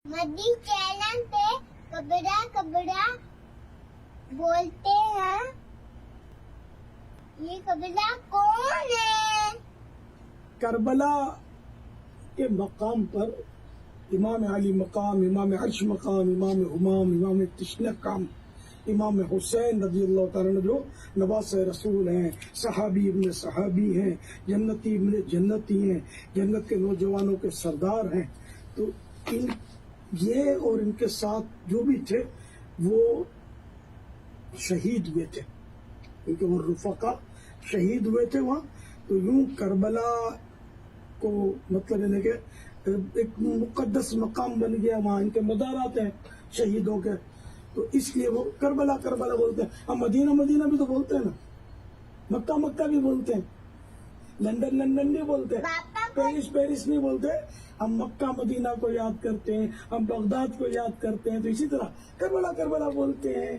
मदी चैनल पे कबड़ा कबड़ा बोलते हैं। ये कबड़ा कौन है? करबला के मकाम पर इमाम अली मकाम, इमाम अर्श मकाम, इमाम हुमाम, इमाम तशनकाम, इमाम हुसैन रज़ी अल्लाह तआला अन्हु जो नवासे रसूल हैं, सहाबी इब्न सहाबी हैं, जन्नती इब्न जन्नती हैं, जन्नत के नौजवानों के सरदार हैं। तो इन ये और इनके साथ जो भी थे वो शहीद हुए थे, क्योंकि वो रुफका शहीद हुए थे वहाँ। तो यूं करबला को मतलब इन्हें के एक मुकद्दस मकाम बन गया, वहाँ इनके मज़ारात हैं शहीदों के, तो इसलिए वो करबला करबला बोलते हैं। हम मदीना मदीना भी तो बोलते हैं ना, मक्का मक्का भी बोलते हैं, लंदन लंदन नहीं बोलते, पेरिस पेरिस नहीं बोलते। हम मक्का मदीना को याद करते हैं, हम बगदाद को याद करते हैं, तो इसी तरह करबला करबला बोलते हैं।